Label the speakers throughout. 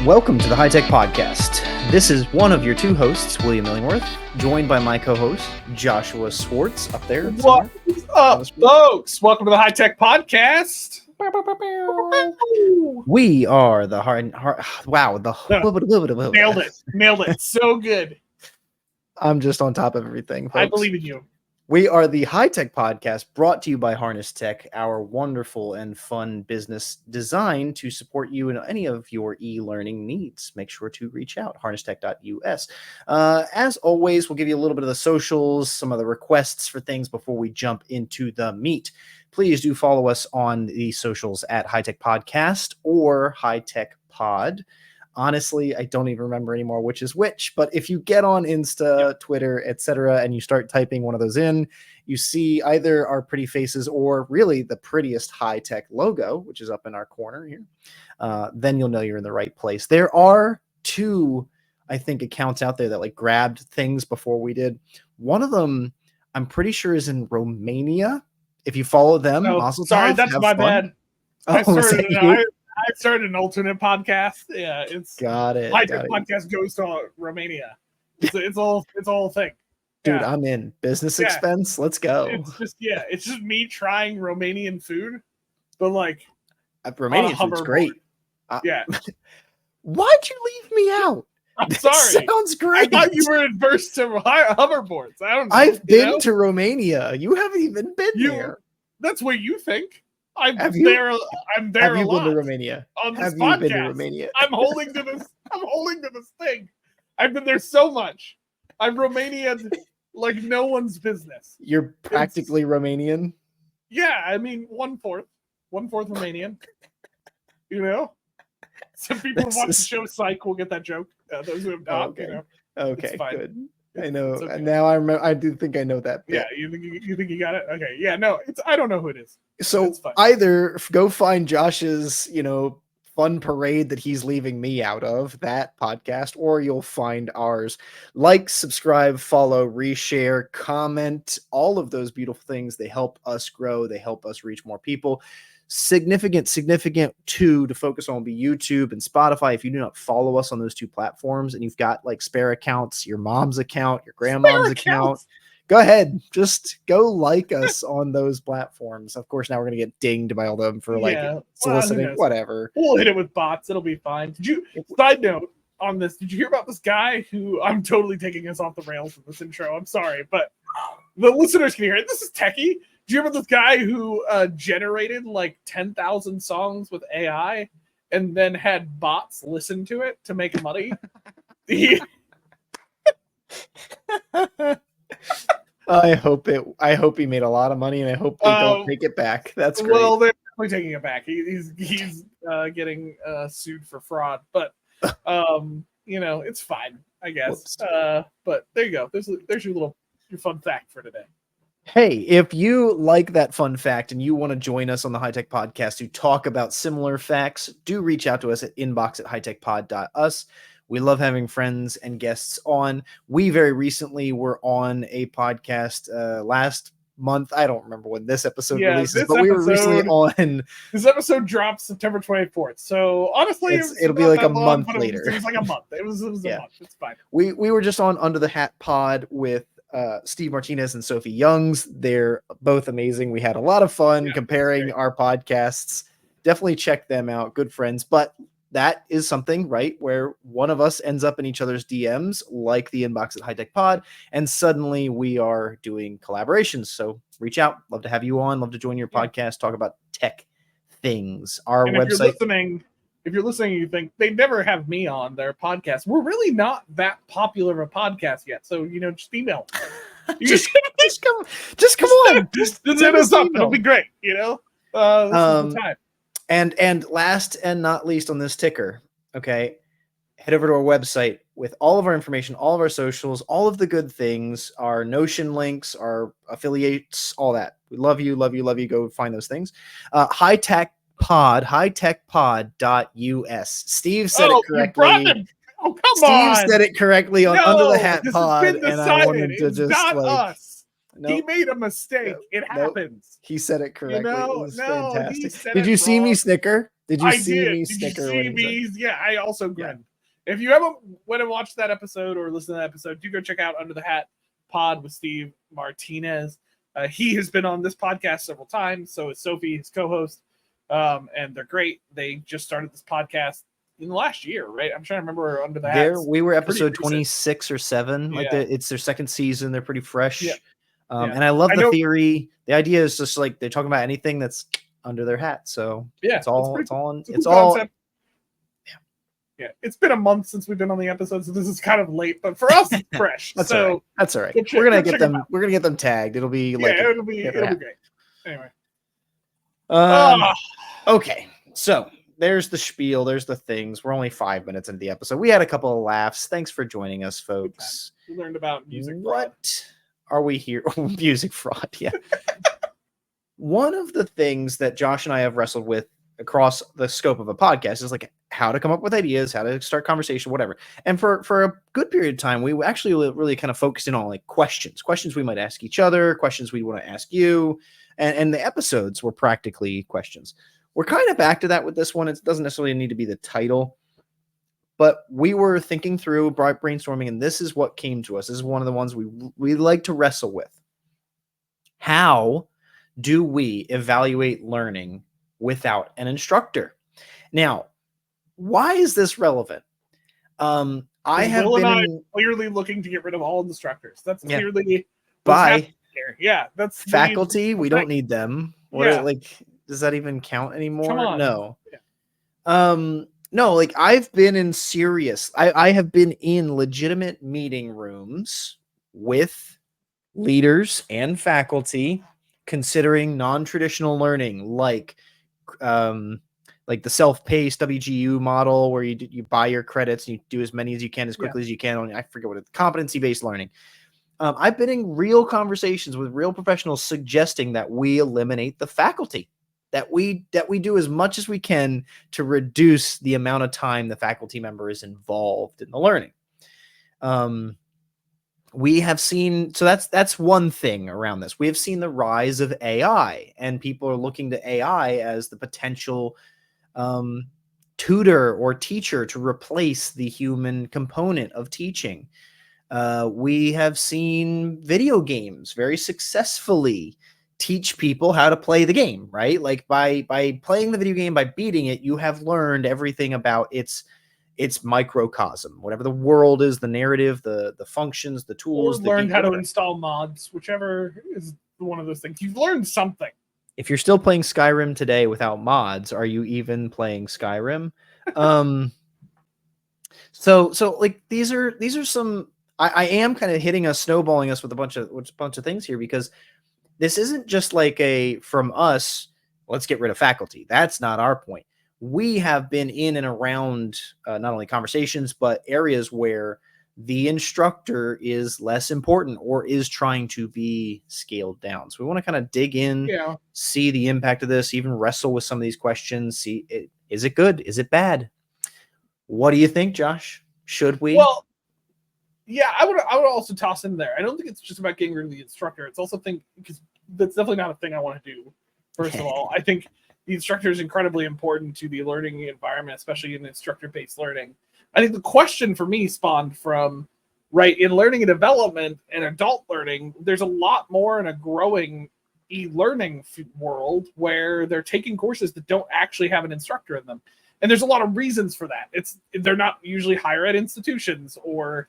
Speaker 1: Welcome to the High Tech Podcast. This is one of your two hosts, William Illingworth, joined by my co-host, Joshua Swartz, up there.
Speaker 2: What's up, folks? Welcome to the High Tech Podcast.
Speaker 1: We are the
Speaker 2: Nailed it. So good.
Speaker 1: I'm just on top of everything, folks.
Speaker 2: I believe in you.
Speaker 1: We are the High Tech Podcast, brought to you by Harness Tech, our wonderful and fun business designed to support you in any of your e-learning needs. Make sure to reach out, harnesstech.us. As always, we'll give you a little bit of the socials, some of the requests for things before we jump into the meat. Please do follow us on the socials at High Tech Podcast or High Tech Pod. Honestly, I don't even remember anymore which is which, but if you get on Insta, Twitter, etc., and you start typing one of those in, you see either our pretty faces or really the prettiest high-tech logo, which is up in our corner here. Then you'll know you're in the right place. There are two, I think, accounts out there that like grabbed things before we did. One of them, I'm pretty sure, is in Romania. If you follow them,
Speaker 2: sorry, that's my bad. I started an alternate podcast. Yeah, it's
Speaker 1: got it.
Speaker 2: High Tech Podcast goes to Romania. It's all thing.
Speaker 1: Dude, yeah. I'm in business expense. Let's go.
Speaker 2: It's just me trying Romanian food, but like
Speaker 1: Romanian food's great.
Speaker 2: Yeah.
Speaker 1: Why'd you leave me out?
Speaker 2: I'm sorry.
Speaker 1: Sounds great.
Speaker 2: I thought you were adverse to hoverboards. I don't know.
Speaker 1: I've been to Romania. You haven't even been there.
Speaker 2: That's what you think. I'm there.
Speaker 1: Have you been to Romania?
Speaker 2: On this
Speaker 1: have
Speaker 2: podcast.
Speaker 1: You been to Romania?
Speaker 2: I'm holding to this thing. I've been there so much. I'm Romanian like no one's business.
Speaker 1: You're practically Romanian.
Speaker 2: Yeah, I mean 1/4 Romanian. You know, some people who watch the show Psych will get that joke. Those who have not,
Speaker 1: okay.
Speaker 2: You know,
Speaker 1: okay, good. I know.
Speaker 2: Okay.
Speaker 1: Now I remember. I do think I know that bit.
Speaker 2: Yeah, you think you got it? Okay. Yeah, no, I don't know who it is.
Speaker 1: So either go find Josh's, fun parade that he's leaving me out of, that podcast, or you'll find ours. Like, subscribe, follow, reshare, comment, all of those beautiful things. They help us grow. They help us reach more people. Significant to focus on will be YouTube and Spotify. If you do not follow us on those two platforms and you've got like spare accounts, your mom's account, your grandma's account, go ahead, just go like us on those platforms. Of course, now we're gonna get dinged by all of them for soliciting, whatever.
Speaker 2: We'll hit it with bots, it'll be fine. Side note on this, did you hear about this guy who, I'm totally taking us off the rails in this intro, I'm sorry, but the listeners can hear it. This is techie. Do you remember this guy who generated like 10,000 songs with AI and then had bots listen to it to make money?
Speaker 1: I hope he made a lot of money, and I hope they don't take it back. That's great.
Speaker 2: Well, they're definitely taking it back. He's getting sued for fraud, but it's fine, I guess. But there you go. There's your fun fact for today.
Speaker 1: Hey, if you like that fun fact and you want to join us on the High Tech Podcast to talk about similar facts, do reach out to us at inbox@hightechpod.us. We love having friends and guests on. We very recently were on a podcast last month. I don't remember when this episode releases, but we were recently on.
Speaker 2: This episode dropped September 24th. So honestly,
Speaker 1: it'll be like a month later.
Speaker 2: It was like a month. It was a month. It's fine.
Speaker 1: We were just on Under the Hat Pod with Steve Martinez and Sophie Youngs. They're both amazing. We had a lot of fun comparing our podcasts. Definitely check them out. Good friends. But that is something, right, where one of us ends up in each other's DMs, like the inbox at High Tech Pod, and suddenly we are doing collaborations. So reach out. Love to have you on. Love to join your podcast, talk about tech things. Our website.
Speaker 2: If you're listening, you think they never have me on their podcast. We're really not that popular of a podcast yet. So, just email.
Speaker 1: just come on.
Speaker 2: Just hit us up. It'll be great. This is the time.
Speaker 1: And last and not least on this ticker, okay, head over to our website with all of our information, all of our socials, all of the good things, our Notion links, our affiliates, all that. We love you. Go find those things. hightechpod.us. Steve said it correctly.
Speaker 2: Oh, come on.
Speaker 1: Steve said it correctly on Under the Hat Pod, and I wanted to just
Speaker 2: us. Nope. He made a mistake. It happens.
Speaker 1: He said it correctly. It was fantastic.
Speaker 2: He said
Speaker 1: Did you see me snicker? Did you
Speaker 2: I
Speaker 1: see
Speaker 2: did.
Speaker 1: me
Speaker 2: Did you
Speaker 1: snicker when
Speaker 2: see
Speaker 1: he said?
Speaker 2: me? Yeah, I also grinned. If you haven't went and watched that episode or listened to that episode, do go check out Under the Hat Pod with Steve Martinez. He has been on this podcast several times. So is Sophie, his co-host, and they're great. They just started this podcast in the last year, right? I'm trying to remember Under the Hat.
Speaker 1: We were episode 26 or 7. Like
Speaker 2: Yeah.
Speaker 1: it's their second season. They're pretty fresh.
Speaker 2: Yeah. Yeah.
Speaker 1: And I love
Speaker 2: I
Speaker 1: the
Speaker 2: know-
Speaker 1: theory. The idea is just like they're talking about anything that's under their hat. So
Speaker 2: Yeah,
Speaker 1: it's all
Speaker 2: pretty cool.
Speaker 1: it's
Speaker 2: a cool
Speaker 1: all
Speaker 2: concept. Yeah, it's been a month since we've been on the episode, so this is kind of late, but for us, it's fresh.
Speaker 1: That's
Speaker 2: so
Speaker 1: all right. That's all right.
Speaker 2: go check-
Speaker 1: We're gonna
Speaker 2: go
Speaker 1: get
Speaker 2: check
Speaker 1: them.
Speaker 2: 'em out.
Speaker 1: We're gonna get them tagged. It'll be like
Speaker 2: yeah, it'll be
Speaker 1: hat.
Speaker 2: great. Anyway,
Speaker 1: Okay, so there's the spiel. There's the things. We're only 5 minutes into the episode. We had a couple of laughs. Thanks for joining us, folks.
Speaker 2: we learned about music.
Speaker 1: What are we here? Music fraud. Yeah. One of the things that Josh and I have wrestled with across the scope of a podcast is like how to come up with ideas, how to start conversation, whatever. And for a good period of time, we actually really kind of focused in on like questions we might ask each other, questions we want to ask you. And the episodes were practically questions. We're kind of back to that with this one. It doesn't necessarily need to be the title, but we were thinking through brainstorming, and this is what came to us. This is one of the ones we like to wrestle with. How do we evaluate learning without an instructor? Now, why is this relevant? I have
Speaker 2: Will
Speaker 1: been
Speaker 2: and I clearly looking to get rid of all instructors. That's clearly
Speaker 1: by
Speaker 2: here. Yeah, that's
Speaker 1: faculty. We don't need them. What does that even count anymore?
Speaker 2: Come on.
Speaker 1: No.
Speaker 2: Yeah.
Speaker 1: No, like I've been in serious. I have been in legitimate meeting rooms with leaders and faculty considering non-traditional learning, like the self-paced WGU model where you buy your credits and you do as many as you can as quickly as you can. I forget what it's competency-based learning. I've been in real conversations with real professionals suggesting that we eliminate the faculty, that we do as much as we can to reduce the amount of time the faculty member is involved in the learning. We have seen, so that's one thing around this. We have seen the rise of AI, and people are looking to AI as the potential tutor or teacher to replace the human component of teaching. We have seen video games very successfully teach people how to play the game, right? Like by playing the video game, by beating it, you have learned everything about its microcosm, whatever the world is, the narrative, the functions, the tools.
Speaker 2: Or learned how to install mods, whichever is one of those things. You've learned something.
Speaker 1: If you're still playing Skyrim today without mods, are you even playing Skyrim? So like these are some. I am kind of hitting us, snowballing us with a bunch of things here, because this isn't just like from us, let's get rid of faculty. That's not our point. We have been in and around not only conversations, but areas where the instructor is less important or is trying to be scaled down. So we want to kind of dig in, see the impact of this, even wrestle with some of these questions. Is it good? Is it bad? What do you think, Josh? Should we?
Speaker 2: Well, yeah, I would also toss in there. I don't think it's just about getting rid of the instructor. It's also because that's definitely not a thing I want to do. First of all, I think the instructor is incredibly important to the learning environment, especially in instructor-based learning. I think the question for me spawned from, in learning and development and adult learning, there's a lot more in a growing e-learning world where they're taking courses that don't actually have an instructor in them. And there's a lot of reasons for that. They're not usually higher ed institutions or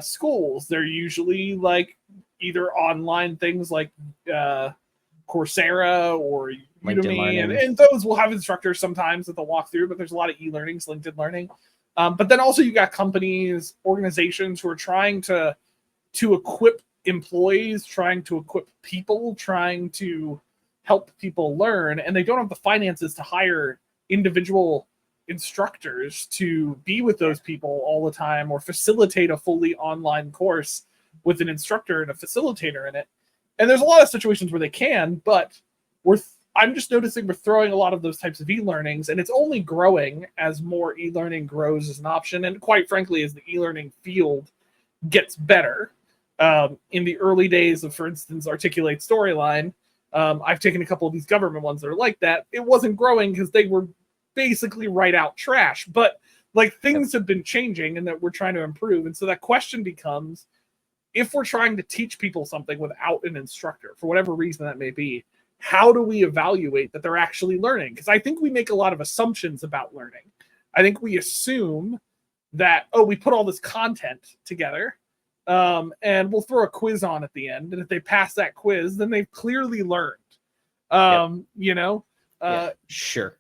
Speaker 2: schools. They're usually like either online things like Coursera or Udemy, and those will have instructors sometimes that they'll walk through, but there's a lot of e-learnings, LinkedIn Learning. But then also you got companies, organizations who are trying to equip employees, trying to equip people, trying to help people learn, and they don't have the finances to hire individual instructors to be with those people all the time or facilitate a fully online course with an instructor and a facilitator in it. And there's a lot of situations where they can, but I'm just noticing we're throwing a lot of those types of e-learnings, and it's only growing as more e-learning grows as an option. And quite frankly, as the e-learning field gets better, in the early days of, for instance, Articulate Storyline, I've taken a couple of these government ones that are like that. It wasn't growing because they were basically write out trash. But like things have been changing and that we're trying to improve. And so that question becomes, if we're trying to teach people something without an instructor, for whatever reason that may be, how do we evaluate that they're actually learning? Because I think we make a lot of assumptions about learning. I think we assume that, oh, we put all this content together and we'll throw a quiz on at the end. And if they pass that quiz, then they've clearly learned, you know?
Speaker 1: Sure.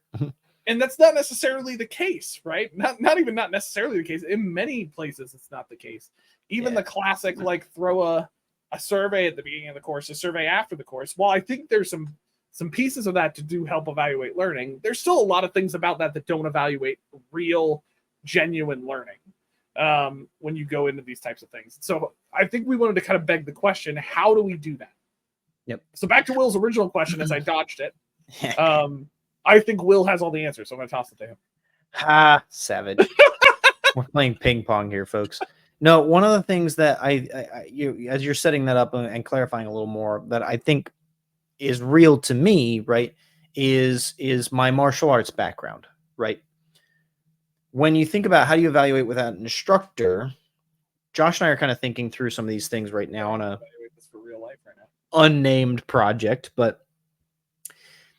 Speaker 2: And that's not necessarily the case, right? Not necessarily the case. In many places, it's not the case. Even the classic, like throw a survey at the beginning of the course, a survey after the course. While I think there's some pieces of that to do help evaluate learning, there's still a lot of things about that don't evaluate real, genuine learning when you go into these types of things. So I think we wanted to kind of beg the question, how do we do that?
Speaker 1: Yep.
Speaker 2: So back to Will's original question, as I dodged it. I think Will has all the answers, so I'm going to toss it to him.
Speaker 1: Ha, savage. We're playing ping pong here, folks. No, one of the things that you, as you're setting that up and clarifying a little more, that I think is real to me, right, is my martial arts background, right? When you think about how do you evaluate without an instructor, Josh and I are kind of thinking through some of these things right now on a
Speaker 2: Evaluate this for real life right now.
Speaker 1: Unnamed project, but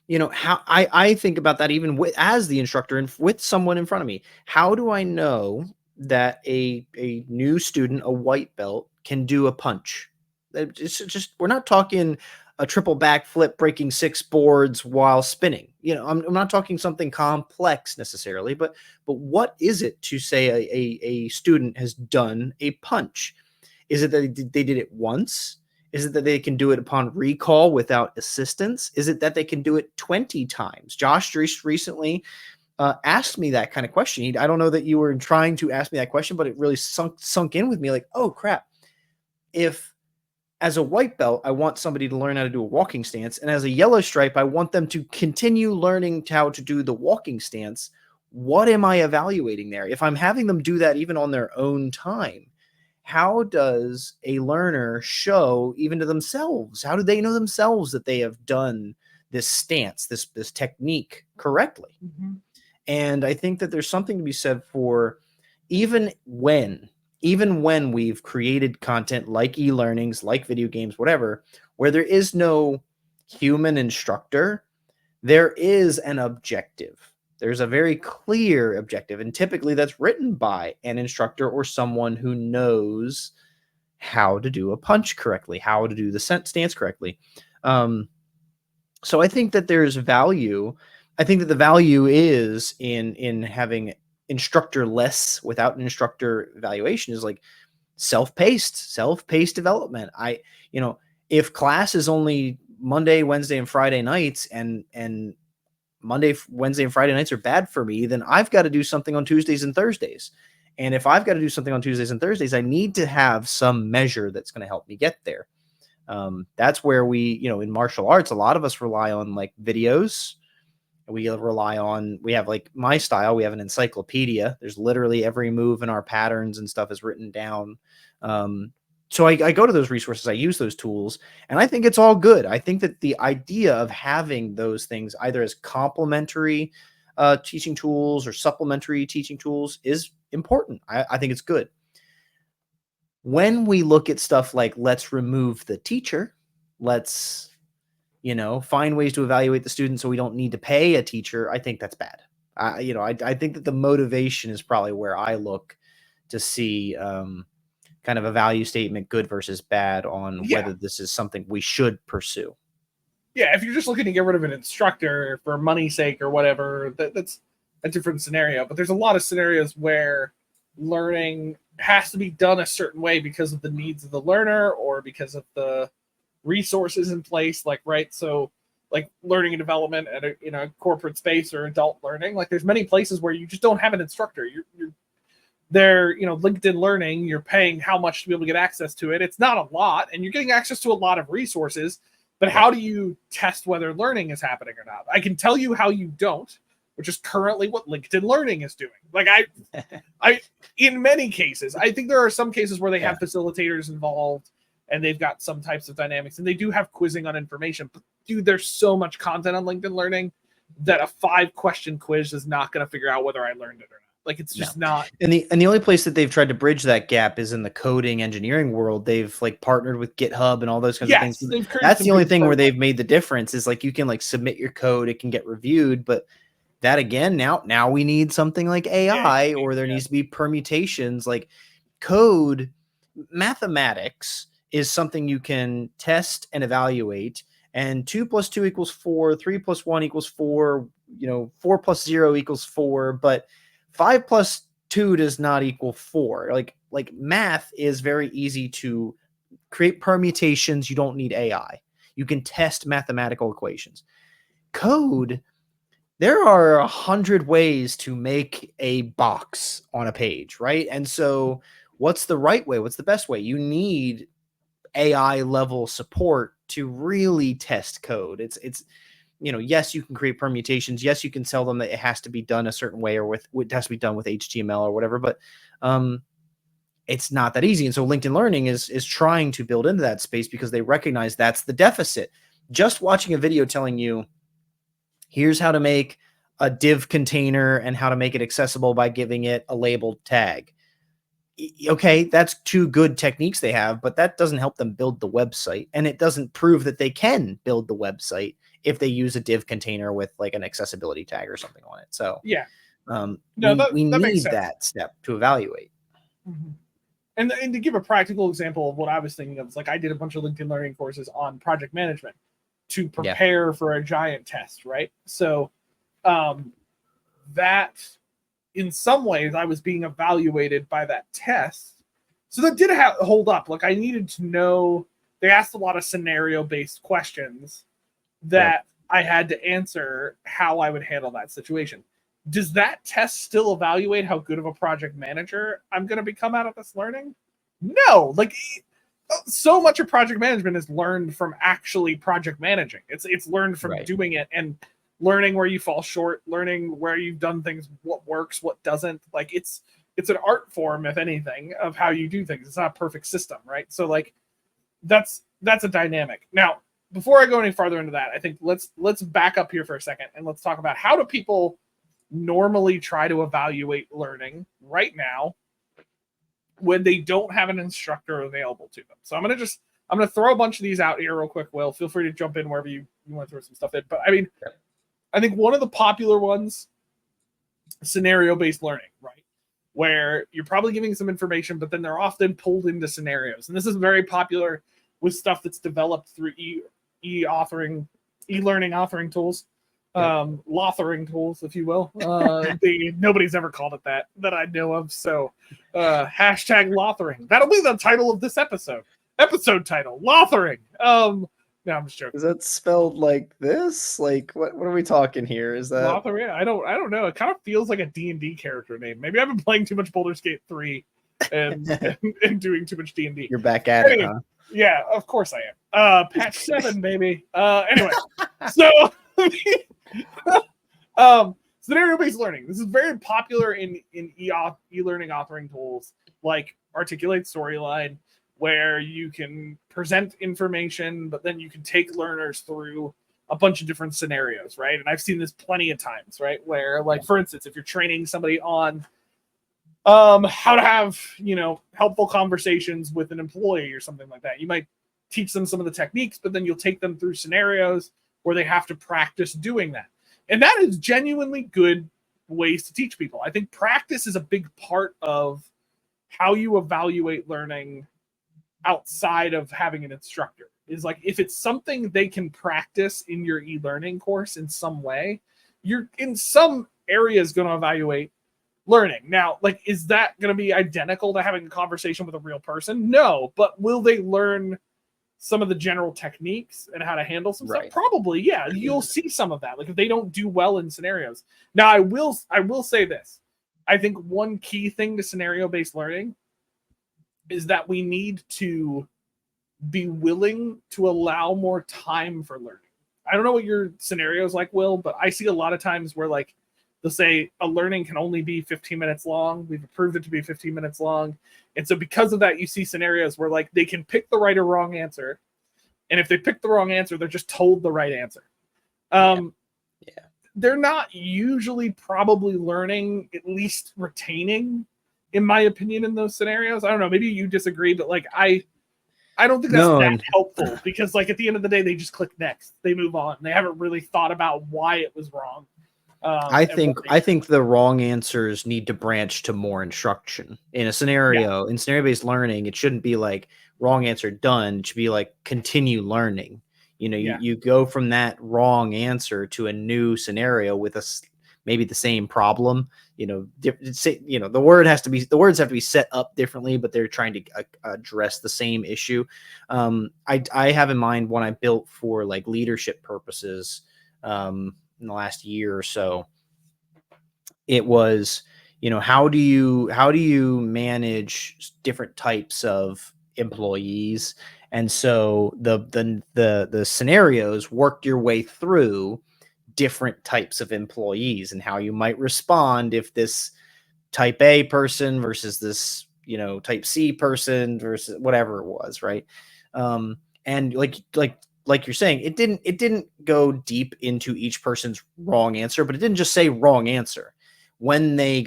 Speaker 1: you know how I think about that even as the instructor and with someone in front of me. How do I know that a new student, a white belt, can do a punch? It's just, we're not talking a triple backflip breaking 6 boards while spinning. You know, I'm not talking something complex necessarily, but what is it to say a student has done a punch? Is it that they did it once? Is it that they can do it upon recall without assistance? Is it that they can do it 20 times? Josh recently asked me that kind of question. I don't know that you were trying to ask me that question, but it really sunk in with me like, oh, crap. If as a white belt, I want somebody to learn how to do a walking stance, and as a yellow stripe, I want them to continue learning how to do the walking stance, what am I evaluating there? If I'm having them do that even on their own time, how does a learner show even to themselves? How do they know themselves that they have done this stance, this technique correctly?
Speaker 2: Mm-hmm.
Speaker 1: And I think that there's something to be said for even when we've created content like e-learnings, like video games, whatever, where there is no human instructor, there is an objective. There's a very clear objective, and typically that's written by an instructor or someone who knows how to do a punch correctly, how to do the stance correctly. So I think that there's value. I think that the value is in having instructor-less without an instructor evaluation is like self-paced development. If class is only Monday, Wednesday, and Friday nights, and Monday, Wednesday, and Friday nights are bad for me, then I've got to do something on Tuesdays and Thursdays. And if I've got to do something on Tuesdays and Thursdays, I need to have some measure that's going to help me get there. That's where we, in martial arts, a lot of us rely on like videos. We have like my style, we have an encyclopedia. There's literally every move in our patterns and stuff is written down. So I go to those resources, I use those tools, and I think it's all good. I think that the idea of having those things either as complementary teaching tools or supplementary teaching tools is important. I think it's good. When we look at stuff like let's remove the teacher, let's find ways to evaluate the student so we don't need to pay a teacher, I think that's bad. I think that the motivation is probably where I look to see kind of a value statement, good versus bad, on whether this is something we should pursue.
Speaker 2: Yeah, if you're just looking to get rid of an instructor for money's sake or whatever, that's a different scenario. But there's a lot of scenarios where learning has to be done a certain way because of the needs of the learner or because of the resources in place, so like learning and development at a corporate space or adult learning, like there's many places where you just don't have an instructor. You're there, LinkedIn Learning, you're paying how much to be able to get access to it. It's not a lot, and you're getting access to a lot of resources, but how do you test whether learning is happening or not? I can tell you how you don't, which is currently what LinkedIn Learning is doing. Like I in many cases, I think there are some cases where they have facilitators involved and they've got some types of dynamics, and they do have quizzing on information. But dude, there's so much content on LinkedIn Learning that a 5-question quiz is not going to figure out whether I learned it or not. Like, it's just not.
Speaker 1: And the only place that they've tried to bridge that gap is in the coding engineering world. They've like partnered with GitHub and all those kinds of things. That's the only thing where they've made the difference is like you can like submit your code, it can get reviewed, but that again, now we need something like AI, or there needs to be permutations. Like code, mathematics is something you can test and evaluate, and 2 + 2 = 4, 3 + 1 = 4, 4 + 0 = 4, but 5 + 2 does not equal 4. Like math is very easy to create permutations. You don't need AI. You can test mathematical equations. Code, there are 100 ways to make a box on a page, right? And so what's the right way? What's the best way? You need AI level support to really test code. It's yes, you can create permutations. Yes, you can tell them that it has to be done a certain way, or it has to be done with HTML or whatever, but it's not that easy. And so LinkedIn Learning is trying to build into that space because they recognize that's the deficit. Just watching a video telling you, here's how to make a div container and how to make it accessible by giving it a labeled tag. Okay, that's 2 good techniques they have, but that doesn't help them build the website. And it doesn't prove that they can build the website if they use a div container with like an accessibility tag or something on it. So
Speaker 2: yeah,
Speaker 1: we need that step to evaluate.
Speaker 2: Mm-hmm. And to give a practical example of what I was thinking of, it's like I did a bunch of LinkedIn Learning courses on project management to prepare for a giant test, right? So that in some ways I was being evaluated by that test. So that did hold up. Like I needed to know, they asked a lot of scenario-based questions that I had to answer how I would handle that situation. Does that test still evaluate how good of a project manager I'm going to become out of this learning? No. Like, so much of project management is learned from actually project managing. It's learned from doing it and learning where you fall short, learning where you've done things, what works, what doesn't. Like it's an art form, if anything, of how you do things. It's not a perfect system, right? So like that's a dynamic. Now, before I go any farther into that, I think let's back up here for a second and let's talk about how do people normally try to evaluate learning right now when they don't have an instructor available to them. So I'm gonna throw a bunch of these out here real quick. Will, feel free to jump in wherever you want to throw some stuff in. But I mean, I think one of the popular ones, scenario-based learning, right? Where you're probably giving some information, but then they're often pulled into scenarios. And this is very popular with stuff that's developed through e-learning authoring tools. Lothering tools, if you will. Nobody's ever called it that I know of. So hashtag lothering. That'll be the title of this episode. Episode title, lothering. No, I'm just joking.
Speaker 1: Is that spelled like this? Like what are we talking here? Is that
Speaker 2: lothering? I don't know. It kind of feels like a D&D character name. Maybe I've been playing too much Baldur's Gate 3 and doing too much D&D.
Speaker 1: You're back at it, huh?
Speaker 2: Yeah, of course I am. Patch 7, baby. Anyway, so scenario-based learning. This is very popular in e-learning authoring tools like Articulate Storyline, where you can present information, but then you can take learners through a bunch of different scenarios, right? And I've seen this plenty of times, right? Where, like, for instance, if you're training somebody on how to have, helpful conversations with an employee or something like that, you might teach them some of the techniques, but then you'll take them through scenarios where they have to practice doing that. And that is genuinely good ways to teach people. I think practice is a big part of how you evaluate learning outside of having an instructor. Is like, if it's something they can practice in your e-learning course in some way, you're in some areas going to evaluate learning. Now, like, is that going to be identical to having a conversation with a real person? No, but will they learn some of the general techniques and how to handle some stuff? Probably, yeah. You'll see some of that. Like if they don't do well in scenarios. Now, I will say this. I think one key thing to scenario-based learning is that we need to be willing to allow more time for learning. I don't know what your scenario is like, Will, but I see a lot of times where like they'll say a learning can only be 15 minutes long. We've approved it to be 15 minutes long. And so because of that, you see scenarios where like they can pick the right or wrong answer. And if they pick the wrong answer, they're just told the right answer. they're not usually probably learning, at least retaining, in my opinion, in those scenarios. I don't know, maybe you disagree, but like I don't think that's
Speaker 1: No,
Speaker 2: that
Speaker 1: and
Speaker 2: helpful, because like at the end of the day, they just click next, they move on, they haven't really thought about why it was wrong.
Speaker 1: I
Speaker 2: And what
Speaker 1: think
Speaker 2: they
Speaker 1: I
Speaker 2: should.
Speaker 1: think the wrong answers need to branch to more instruction. In a
Speaker 2: Yeah,
Speaker 1: scenario, in scenario-based learning, it shouldn't be like wrong answer done. It should be like continue learning. You know,
Speaker 2: yeah,
Speaker 1: you go from that wrong answer to a new scenario with maybe the same problem. You know, the words have to be set up differently, but they're trying to address the same issue. I have in mind one I built for like leadership purposes in the last year or so. It was, how do you manage different types of employees? And so the scenarios worked your way through different types of employees and how you might respond if this type A person versus this, type C person versus whatever it was, right? Um, and like you're saying, it didn't go deep into each person's wrong answer, but it didn't just say wrong answer. When they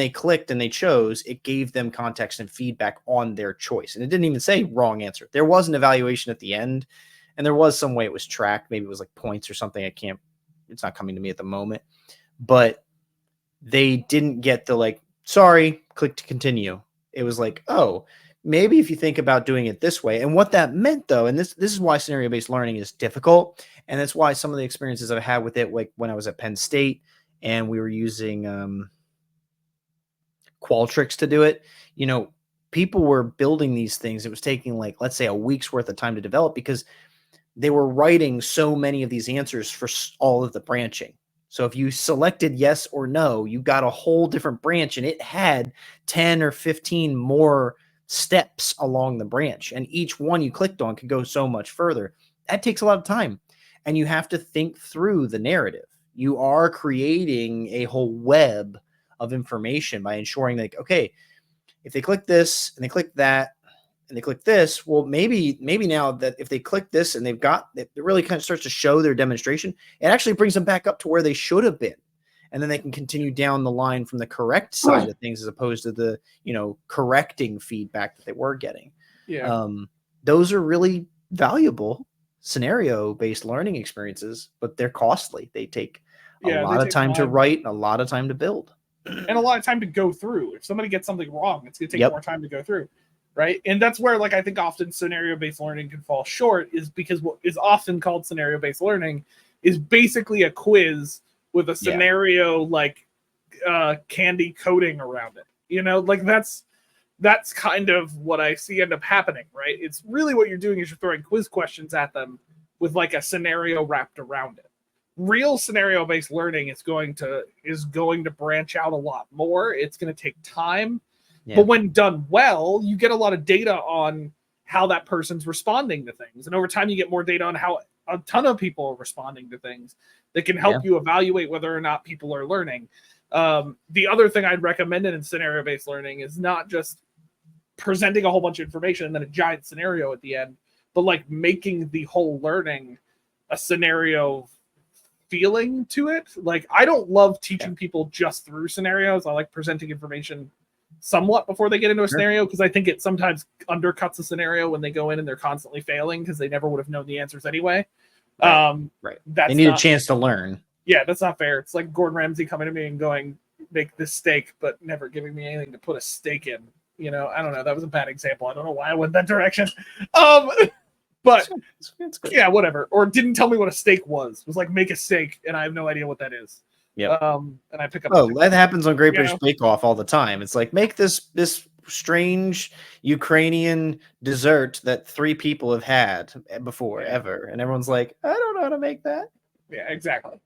Speaker 1: clicked and they chose, it gave them context and feedback on their choice. And it didn't even say wrong answer. There was an evaluation at the end, and there was some way it was tracked. Maybe it was like points or something. It's not coming to me at the moment, but they didn't get the like, sorry, click to continue. It was like, oh, maybe if you think about doing it this way. And what that meant though, and this is why scenario based learning is difficult, and that's why some of the experiences I've had with it, like when I was at Penn State and we were using Qualtrics to do it, people were building these things. It was taking like, let's say, a week's worth of time to develop because they were writing so many of these answers for all of the branching. So if you selected yes or no, you got a whole different branch, and it had 10 or 15 more steps along the branch. And each one you clicked on could go so much further. That takes a lot of time. And you have to think through the narrative. You are creating a whole web of information by ensuring like, okay, if they click this and they click that, and they click this, well, maybe now that if they click this and it really kind of starts to show their demonstration, it actually brings them back up to where they should have been. And then they can continue down the line from the correct side of things as opposed to the, correcting feedback that they were getting.
Speaker 2: yeah,
Speaker 1: Those are really valuable scenario-based learning experiences, but they're costly. They take a
Speaker 2: yeah. They
Speaker 1: lot of
Speaker 2: take
Speaker 1: time to
Speaker 2: time
Speaker 1: write and a lot of time to build.
Speaker 2: and a lot of time to go through. If somebody gets something wrong, it's going to take more
Speaker 1: Yep.
Speaker 2: time to go through, right? And that's where, like, I think often scenario-based learning can fall short, is because what is often called scenario-based learning is basically a quiz with a
Speaker 1: Yeah.
Speaker 2: scenario like candy coating around it. Like that's kind of what I see end up happening, right? It's really what you're doing is you're throwing quiz questions at them with like a scenario wrapped around it. Real scenario based learning is going to branch out a lot more. It's going to take time,
Speaker 1: Yeah.
Speaker 2: but when done well, you get a lot of data on how that person's responding to things, and over time you get more data on how a ton of people are responding to things that can help you evaluate whether or not people are learning. The other thing I'd recommend in scenario based learning is not just presenting a whole bunch of information and then a giant scenario at the end, but like making the whole learning a scenario feeling to it. Like, I don't love teaching people just through scenarios. I like presenting information somewhat before they get into a scenario, because I think it sometimes undercuts the scenario when they go in and they're constantly failing because they never would have known the answers anyway.
Speaker 1: Right.
Speaker 2: That's
Speaker 1: They need a chance to learn.
Speaker 2: Yeah, that's not fair. It's like Gordon Ramsay coming to me and going, make this steak, but never giving me anything to put a steak in. I don't know. That was a bad example. I don't know why I went that direction. But
Speaker 1: It's good.
Speaker 2: yeah, whatever. Or didn't tell me what a steak was. It was like, make a steak, and I have no idea what that is.
Speaker 1: Yep.
Speaker 2: And I pick up.
Speaker 1: Oh, that happens on Great British Bake Off all the time. It's like, make this strange Ukrainian dessert that 3 people have had before ever, and everyone's like, I don't know how to make that.
Speaker 2: Yeah, exactly.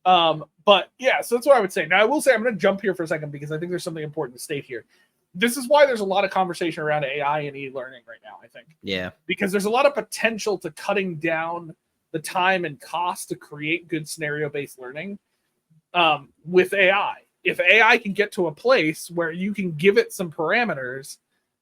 Speaker 2: But yeah, so that's what I would say. Now, I will say I'm going to jump here for a second because I think there's something important to state here. This is why there's a lot of conversation around AI and e-learning right now, I think.
Speaker 1: Yeah.
Speaker 2: Because there's a lot of potential to cutting down the time and cost to create good scenario-based learning with AI. If AI can get to a place where you can give it some parameters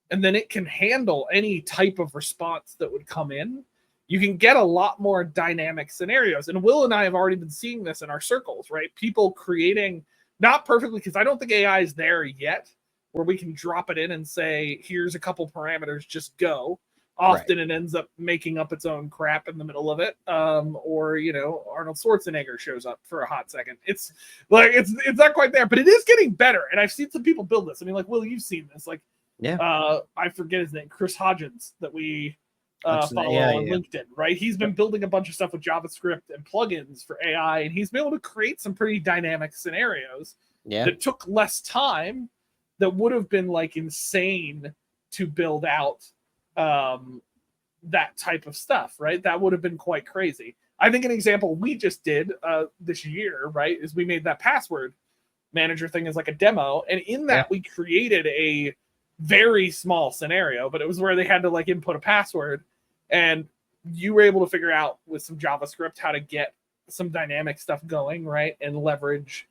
Speaker 2: and then it can handle any type of response that would come in, you can get a lot more dynamic scenarios. And Will and I have already been seeing this in our circles, right? People creating, not perfectly, because I don't think AI is there yet, where we can drop it in and say, here's a couple parameters, just go. Often
Speaker 1: Right.
Speaker 2: it ends up making up its own crap in the middle of it. Or, you know, Arnold Schwarzenegger shows up for a hot second. It's like, it's not quite there, but it is getting better. And I've seen some people build this. I mean, like, Will, you've seen this. Like,
Speaker 1: Yeah.
Speaker 2: I forget his name, Chris Hodgins, that we
Speaker 1: Yeah,
Speaker 2: follow on
Speaker 1: yeah.
Speaker 2: LinkedIn, right? He's been building a bunch of stuff with JavaScript and plugins for AI, and he's been able to create some pretty dynamic scenarios
Speaker 1: Yeah.
Speaker 2: that took less time, that would have been like insane to build out that type of stuff, right? That would have been quite crazy. I think an example we just did this year, right, is we made that password manager thing as like a demo, and in
Speaker 1: Yeah.
Speaker 2: that we created a very small scenario, but it was where they had to like input a password, and you were able to figure out with some JavaScript how to get some dynamic stuff going, right, and leverage.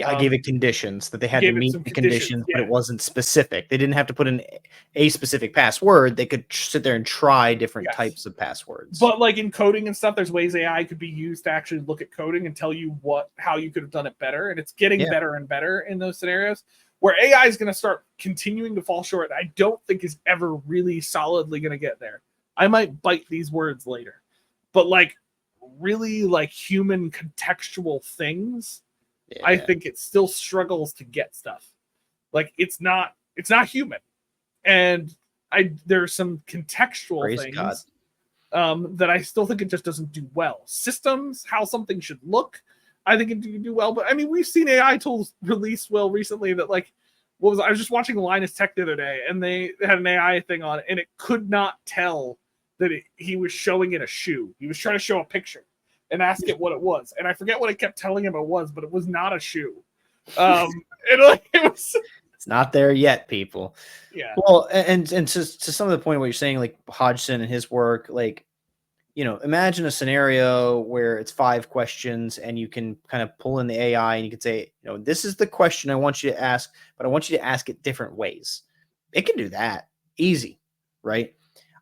Speaker 1: I gave it conditions that they had to
Speaker 2: Gave it
Speaker 1: meet
Speaker 2: some
Speaker 1: the
Speaker 2: conditions,
Speaker 1: conditions, but
Speaker 2: yeah.
Speaker 1: it wasn't specific. They didn't have to put in a specific password. They could sit there and try different
Speaker 2: Yes.
Speaker 1: types of passwords.
Speaker 2: But like in coding and stuff, there's ways AI could be used to actually look at coding and tell you how you could have done it better. And it's getting
Speaker 1: Yeah.
Speaker 2: better and better in those scenarios. Where AI is going to start continuing to fall short, I don't think is ever really solidly going to get there. I might bite these words later, but like really like human contextual things,
Speaker 1: Yeah.
Speaker 2: I think it still struggles to get stuff. Like it's not human, and there's some contextual
Speaker 1: Praise
Speaker 2: things
Speaker 1: God.
Speaker 2: that I still think it just doesn't do well. Systems, how something should look, I think it do well. But I mean, we've seen AI tools release well recently that like, I was just watching Linus Tech the other day, and they had an AI thing on it, and it could not tell that he was showing it a shoe. He was trying to show a picture and ask it what it was, and I forget what it kept telling him it was, but it was not a shoe. It was.
Speaker 1: It's not there yet, people.
Speaker 2: Yeah.
Speaker 1: Well, and to some of the point what you're saying, like Hodgson and his work, like, you know, imagine a scenario where it's 5 questions and you can kind of pull in the AI and you can say, you know, this is the question I want you to ask, but I want you to ask it different ways. It can do that easy, right?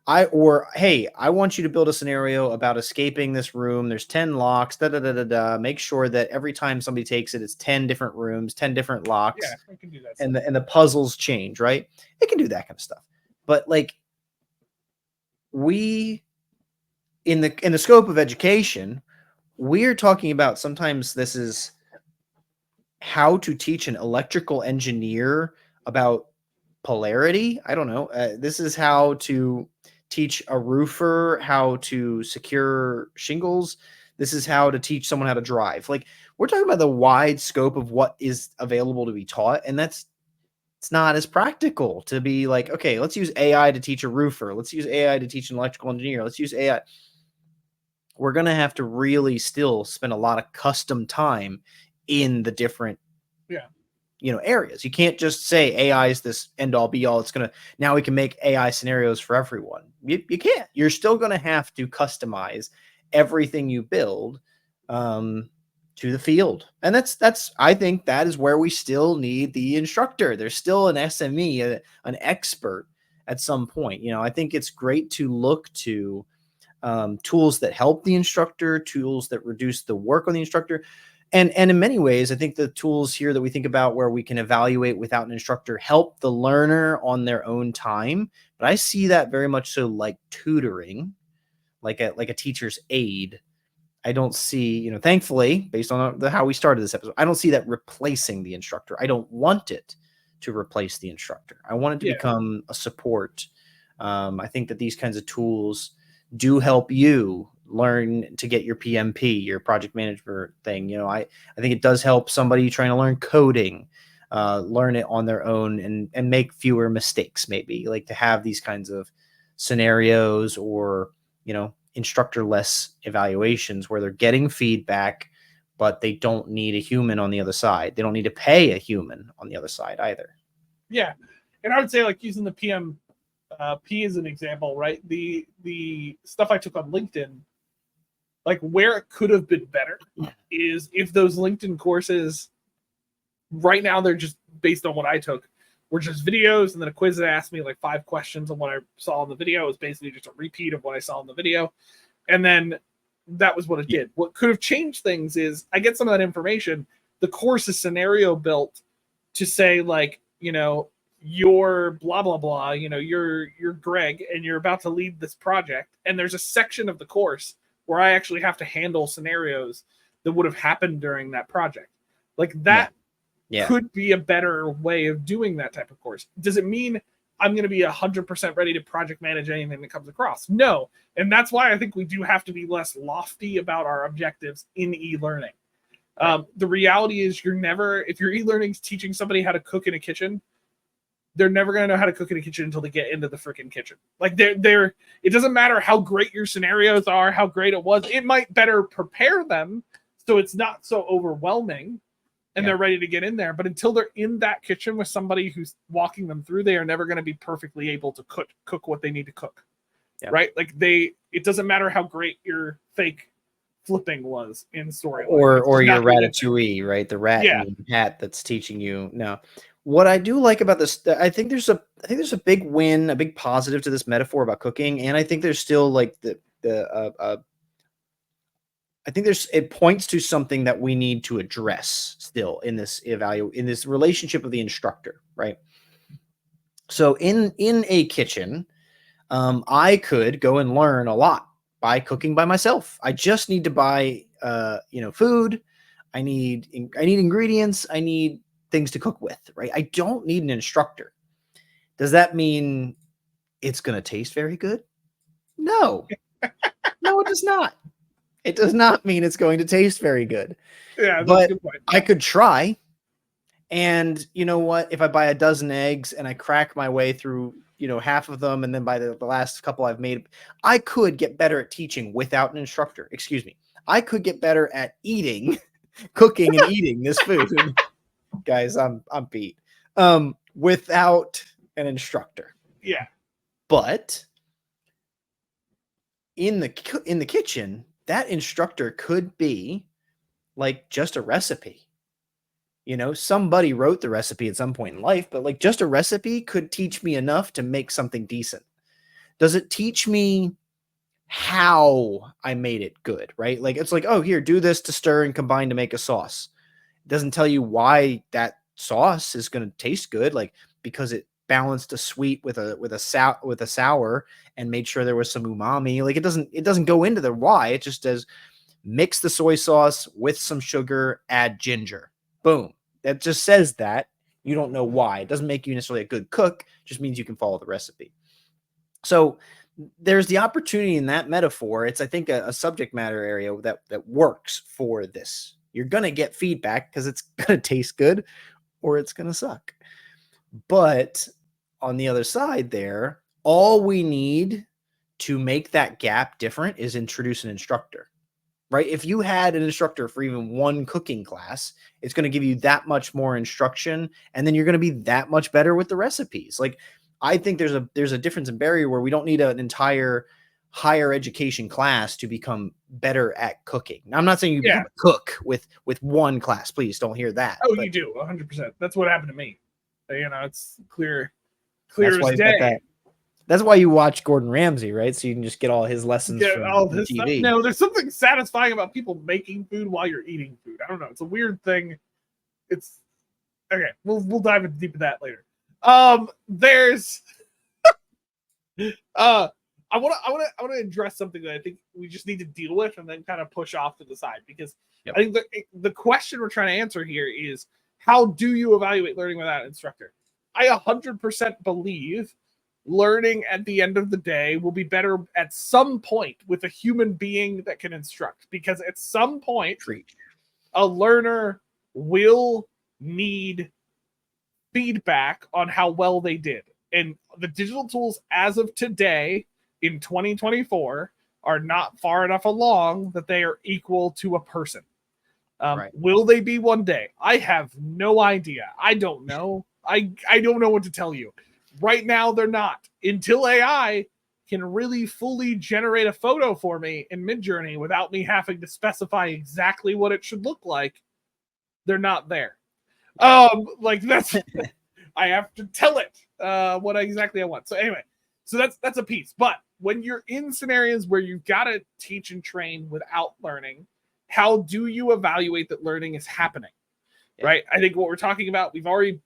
Speaker 1: Hey, I want you to build a scenario about escaping this room. There's 10 locks, da da da da da. Make sure that every time somebody takes it, it's 10 different rooms, 10 different locks.
Speaker 2: Yeah, I can do that.
Speaker 1: And the puzzles change, right? It can do that kind of stuff. But like we in the scope of education, we're talking about sometimes this is how to teach an electrical engineer about polarity. I don't know. This is how to teach a roofer how to secure shingles. This is how to teach someone how to drive. Like we're talking about the wide scope of what is available to be taught, and it's not as practical to be like, okay, let's use AI to teach a roofer. Let's use AI to teach an electrical engineer. Let's use AI. We're going to have to really still spend a lot of custom time in the different areas. You can't just say AI is this end all be all. It's going to, now we can make AI scenarios for everyone. You can't. You're still going to have to customize everything you build to the field. And that's I think that is where we still need the instructor. There's still an SME, an expert at some point. I think it's great to look to tools that help the instructor, tools that reduce the work on the instructor. And in many ways, I think the tools here that we think about where we can evaluate without an instructor help the learner on their own time. But I see that very much so like tutoring, like a teacher's aid. I don't see, thankfully, based on how we started this episode, I don't see that replacing the instructor. I don't want it to replace the instructor. I want it to become a support. I think that these kinds of tools do help you learn to get your PMP, your project management thing. I think it does help somebody trying to learn coding, learn it on their own and make fewer mistakes, maybe, like to have these kinds of scenarios or, instructor-less evaluations where they're getting feedback, but they don't need a human on the other side. They don't need to pay a human on the other side either.
Speaker 2: Yeah. And I would say, like, using the PMP as an example, right? The stuff I took on LinkedIn, like where it could have been better is if those LinkedIn courses right now, they're just based on what I took, were just videos and then a quiz that asked me like 5 questions on what I saw in the video. It was basically just a repeat of what I saw in the video. And then that was what it did. What could have changed things is I get some of that information. The course is scenario built to say, like, you know, you're blah blah blah, you know, you're Greg and you're about to lead this project, and there's a section of the course where I actually have to handle scenarios that would have happened during that project. Like that could be a better way of doing that type of course. Does it mean I'm going to be 100% ready to project manage anything that comes across? No. And that's why I think we do have to be less lofty about our objectives in e-learning. The reality is if your e-learning is teaching somebody how to cook in a kitchen, they're never going to know how to cook in a kitchen until they get into the freaking kitchen. Like it doesn't matter how great your scenarios are, how great it was. It might better prepare them so it's not so overwhelming and they're ready to get in there. But until they're in that kitchen with somebody who's walking them through, they are never going to be perfectly able to cook what they need to cook. Yeah. Right? Like it doesn't matter how great your fake flipping was in story.
Speaker 1: Or your ratatouille, right? The rat in the hat that's teaching you. No. What I do like about this, I think there's a big win, a big positive to this metaphor about cooking. And I think there's still like I think it points to something that we need to address still in this in this relationship of the instructor, right? So in a kitchen, I could go and learn a lot by cooking by myself. I just need to buy, food. I need ingredients. I need things to cook with, right? I don't need an instructor. Does that mean it's going to taste very good? No. No, it does not. It does not mean it's going to taste very good.
Speaker 2: Yeah, that's
Speaker 1: but
Speaker 2: a good point.
Speaker 1: I could try. And you know what? If I buy a dozen eggs and I crack my way through, half of them, and then by the last couple I've made, I could get better at teaching without an instructor. Excuse me. I could get better at cooking and eating this food. Guys, I'm beat. Without an instructor.
Speaker 2: Yeah.
Speaker 1: But in the kitchen, that instructor could be like just a recipe. Somebody wrote the recipe at some point in life, but like just a recipe could teach me enough to make something decent. Does it teach me how I made it good, right? Like it's like, oh, here, do this to stir and combine to make a sauce. It doesn't tell you why that sauce is going to taste good, like because it balanced a sweet with a sour and made sure there was some umami. Like it doesn't go into the why. It just does mix the soy sauce with some sugar, add ginger. Boom. That just says that. You don't know why. It doesn't make you necessarily a good cook. It just means you can follow the recipe. So there's the opportunity in that metaphor. It's, I think, a subject matter area that works for this. You're going to get feedback because it's going to taste good or it's going to suck. But on the other side there, all we need to make that gap different is introduce an instructor. Right? If you had an instructor for even one cooking class, it's going to give you that much more instruction, and then you're going to be that much better with the recipes. Like, I think there's a difference in barrier where we don't need an entire higher education class to become better at cooking. Now, I'm not saying you become a cook with one class. Please don't hear that.
Speaker 2: Oh, you do 100%. That's what happened to me. It's clear as day.
Speaker 1: That's why you watch Gordon Ramsay, right? So you can just get all his lessons from TV.
Speaker 2: Stuff. No, there's something satisfying about people making food while you're eating food. I don't know. It's a weird thing. It's okay. We'll dive into deep into that later. There's I want to address something that I think we just need to deal with and then kind of push off to the side, because I think the question we're trying to answer here is, how do you evaluate learning without an instructor? I 100% believe learning at the end of the day will be better at some point with a human being that can instruct, because at some point a learner will need feedback on how well they did. And the digital tools as of today in 2024 are not far enough along that they are equal to a person. Will they be one day? I have no idea. I don't know. I don't know what to tell you. Right now, they're not. Until AI can really fully generate a photo for me in Midjourney without me having to specify exactly what it should look like, they're not there. That's I have to tell it what exactly I want. So anyway, so that's a piece. But when you're in scenarios where you've got to teach and train without learning, how do you evaluate that learning is happening? Yeah. Right? I think what we're talking about, we've already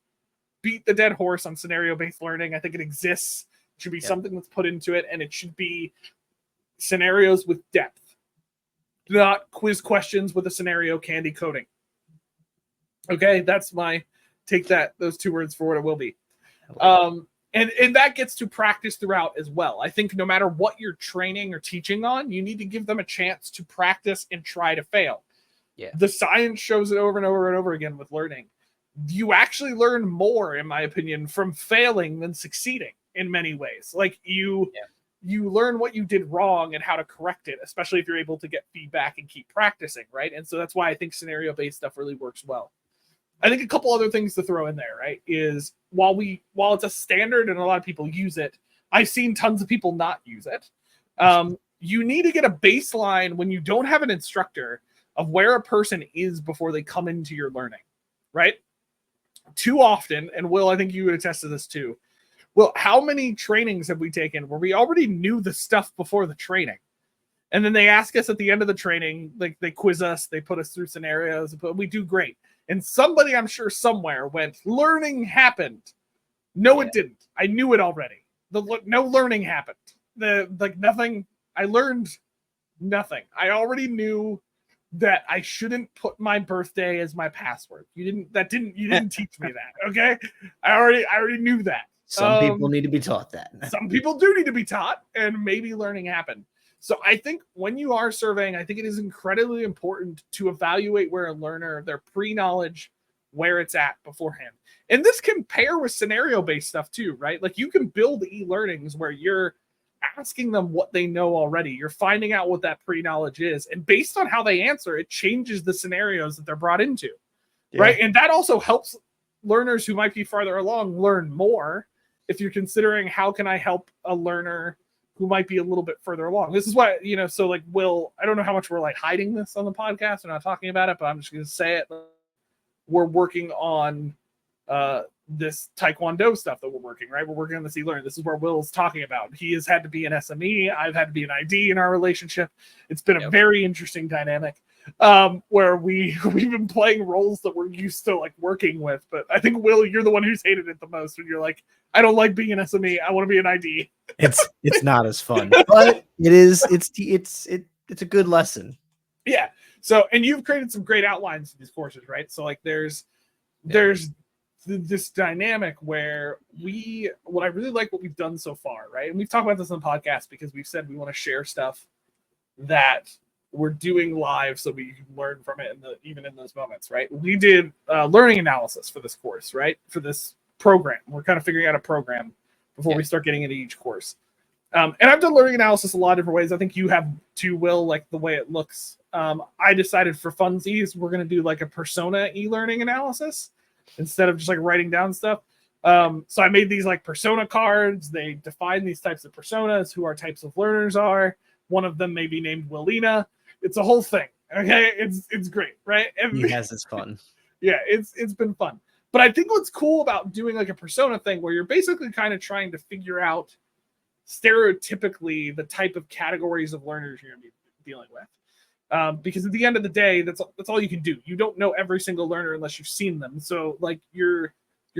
Speaker 2: beat the dead horse on scenario-based learning. I think it exists. It should be something that's put into it, and it should be scenarios with depth, not quiz questions with a scenario candy coding. Okay, that's my take those 2 words for what it will be. And that gets to practice throughout as well. I think no matter what you're training or teaching on, you need to give them a chance to practice and try to fail. Yeah. The science shows it over and over and over again with learning. You actually learn more, in my opinion, from failing than succeeding in many ways. Like you learn what you did wrong and how to correct it, especially if you're able to get feedback and keep practicing, right? And so that's why I think scenario-based stuff really works well. I think a couple other things to throw in there, right, is while it's a standard and a lot of people use it, I've seen tons of people not use it. You need to get a baseline when you don't have an instructor of where a person is before they come into your learning, right? Too often, and Will, I think you would attest to this too. Well, how many trainings have we taken where we already knew the stuff before the training? And then they ask us at the end of the training, like they quiz us, they put us through scenarios, but we do great. And somebody, I'm sure somewhere, went, learning happened. No, it didn't. I knew it already. No learning happened. Nothing. I learned nothing. I already knew that I shouldn't put my birthday as my password. You didn't teach me that. Okay. I already knew that.
Speaker 1: Some people need to be taught that.
Speaker 2: Some people do need to be taught, and maybe learning happened. So I think when you are surveying, I think it is incredibly important to evaluate where a learner, their pre-knowledge, where it's at beforehand. And this can pair with scenario-based stuff too, right? Like you can build e-learnings where you're asking them what they know already. You're finding out what that pre-knowledge is. And based on how they answer, it changes the scenarios that they're brought into, right? And that also helps learners who might be farther along learn more. If you're considering how can I help a learner who might be a little bit further along. This is why, so like Will, I don't know how much we're like hiding this on the podcast. We're not talking about it, but I'm just going to say it. We're working on this Taekwondo stuff that we're working, right? We're working on this e-learning. This is where Will's talking about. He has had to be an SME. I've had to be an ID in our relationship. It's been a very interesting dynamic where we've been playing roles that we're used to like working with. But I think, Will, you're the one who's hated it the most when you're like, I don't like being an SME. I want to be an ID.
Speaker 1: It's not as fun, but it's a good lesson.
Speaker 2: Yeah. So, and you've created some great outlines for these courses, right? So like there's this dynamic where what I really like what we've done so far, right? And we've talked about this on the podcast because we've said we want to share stuff that we're doing live so we can learn from it even in those moments, right? We did learning analysis for this course, right? For this program. We're kind of figuring out a program before we start getting into each course. And I've done learning analysis a lot of different ways. I think you have too, Will, like the way it looks. I decided for funsies, we're going to do like a persona e-learning analysis instead of just like writing down stuff. So I made these like persona cards. They define these types of personas, who our types of learners are. One of them may be named Willina. It's a whole thing. Okay. It's great. Right.
Speaker 1: He has his fun.
Speaker 2: Yeah. It's been fun. But I think what's cool about doing like a persona thing where you're basically kind of trying to figure out stereotypically the type of categories of learners you're going to be dealing with. Because at the end of the day, that's all you can do. You don't know every single learner unless you've seen them. So like you're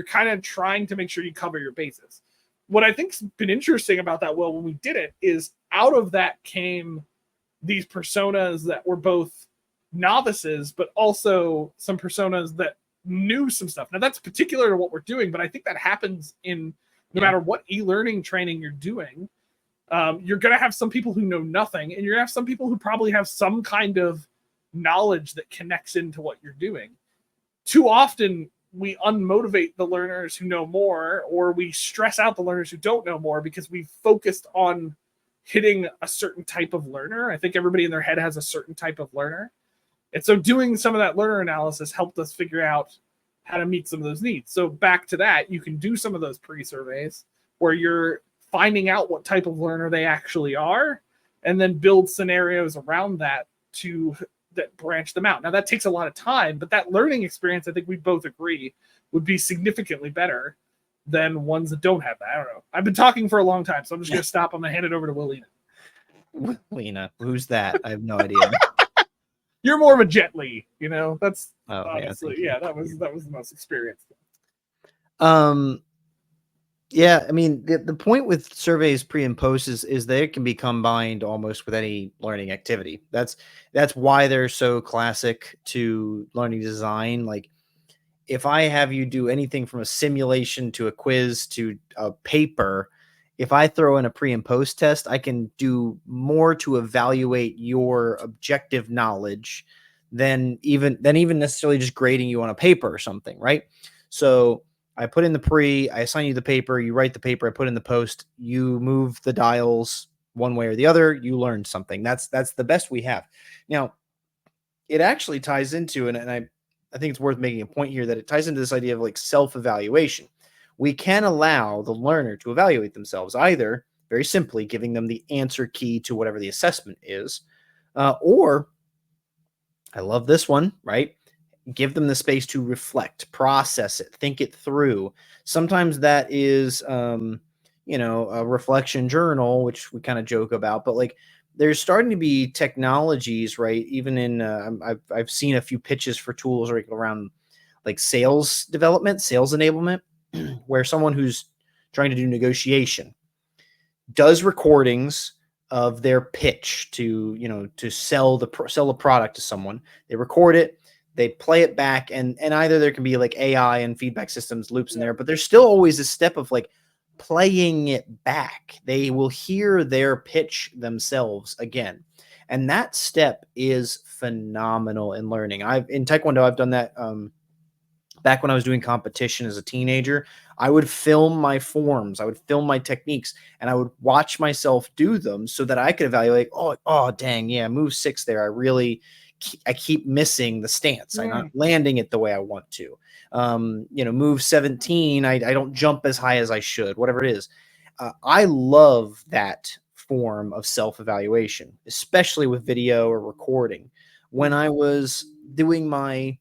Speaker 2: kind of trying to make sure you cover your bases. What I think's been interesting about that, Will, when we did it, is out of that came these personas that were both novices, but also some personas that knew some stuff. Now that's particular to what we're doing, but I think that happens in no matter what e-learning training you're doing. You're going to have some people who know nothing, and you're going to have some people who probably have some kind of knowledge that connects into what you're doing. Too often, we unmotivate the learners who know more, or we stress out the learners who don't know more because we've focused on hitting a certain type of learner. I think everybody in their head has a certain type of learner. And so doing some of that learner analysis helped us figure out how to meet some of those needs. So back to that, you can do some of those pre-surveys where you're finding out what type of learner they actually are, and then build scenarios around that that branch them out. Now that takes a lot of time, but that learning experience, I think we both agree, would be significantly better than ones that don't have that. I don't know. I've been talking for a long time, so I'm just going to stop. I'm going to hand it over to Willina.
Speaker 1: Lena, who's that? I have no idea.
Speaker 2: You're more of a Jet Li, you know. That's
Speaker 1: Honestly,
Speaker 2: that was the most experienced.
Speaker 1: Yeah, I mean, the point with surveys pre and post is they can be combined almost with any learning activity. That's why they're so classic to learning design. Like, if I have you do anything from a simulation to a quiz to a paper, if I throw in a pre and post test, I can do more to evaluate your objective knowledge than even necessarily just grading you on a paper or something, right? So I put in the pre, I assign you the paper, you write the paper, I put in the post, you move the dials one way or the other, you learn something. That's the best we have. Now, it actually ties into, and I think it's worth making a point here that it ties into this idea of like self-evaluation. We can allow the learner to evaluate themselves, either very simply giving them the answer key to whatever the assessment is, or I love this one, right? Give them the space to reflect, process it, think it through. Sometimes that is, a reflection journal, which we kind of joke about, but like there's starting to be technologies, right? Even in, I've seen a few pitches for tools like around like sales development, sales enablement, where someone who's trying to do negotiation does recordings of their pitch to sell the product to someone. They record it, they play it back, and either there can be like AI and feedback systems loops in there, but there's still always a step of like playing it back. They will hear their pitch themselves again, and that step is phenomenal in learning. In Taekwondo, I've done that. Back when I was doing competition as a teenager, I would film my forms, I would film my techniques, and I would watch myself do them so that I could evaluate, oh, dang, yeah, move 6 there. I keep missing the stance. I'm not landing it the way I want to. Move 17, I don't jump as high as I should, whatever it is. I love that form of self-evaluation, especially with video or recording. When I was doing my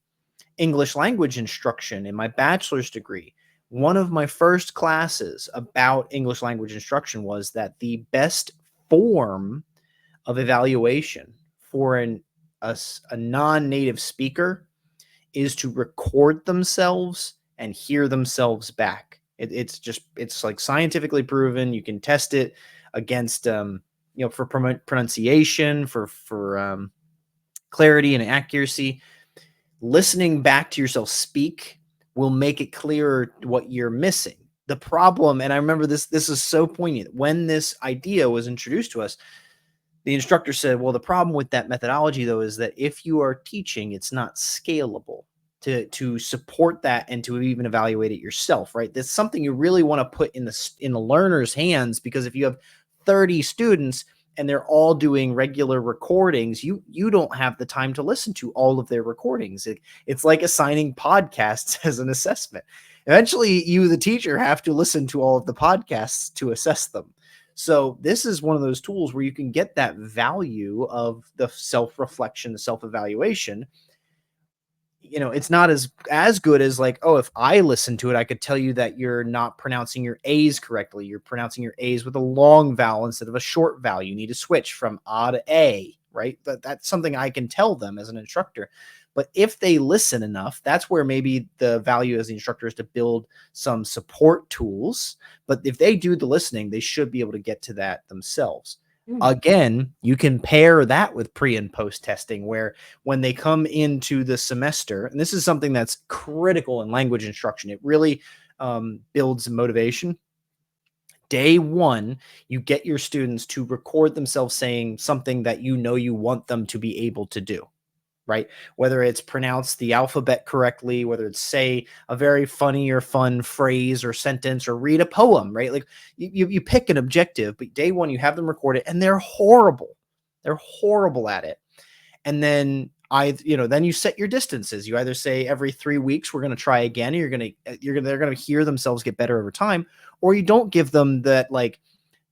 Speaker 1: English language instruction in my bachelor's degree, one of my first classes about English language instruction was that the best form of evaluation for a non-native speaker is to record themselves and hear themselves back. It's like scientifically proven. You can test it against, for pronunciation, for clarity and accuracy. Listening back to yourself speak will make it clearer what you're missing. The problem, and I remember this is so poignant, when this idea was introduced to us, the instructor said, well, the problem with that methodology, though, is that if you are teaching, it's not scalable to support that and to even evaluate it yourself, right? That's something you really want to put in the learner's hands, because if you have 30 students and they're all doing regular recordings, you don't have the time to listen to all of their recordings. It's like assigning podcasts as an assessment. Eventually, you, the teacher, have to listen to all of the podcasts to assess them. So this is one of those tools where you can get that value of the self-reflection, the self-evaluation. It's not as good as like, oh, if I listen to it, I could tell you that you're not pronouncing your A's correctly. You're pronouncing your A's with a long vowel instead of a short vowel. You need to switch from A to A, right? But that's something I can tell them as an instructor. But if they listen enough, that's where maybe the value as the instructor is to build some support tools. But if they do the listening, they should be able to get to that themselves. Again, you can pair that with pre and post testing, where when they come into the semester, and this is something that's critical in language instruction, it really builds motivation. Day one, you get your students to record themselves saying something that you want them to be able to do, right? Whether it's pronounce the alphabet correctly, whether it's say a very funny or fun phrase or sentence, or read a poem, right? Like you pick an objective, but day one, you have them record it, and they're horrible. They're horrible at it. And then then you set your distances. You either say every 3 weeks, we're going to try again, and they're going to hear themselves get better over time, or you don't give them that like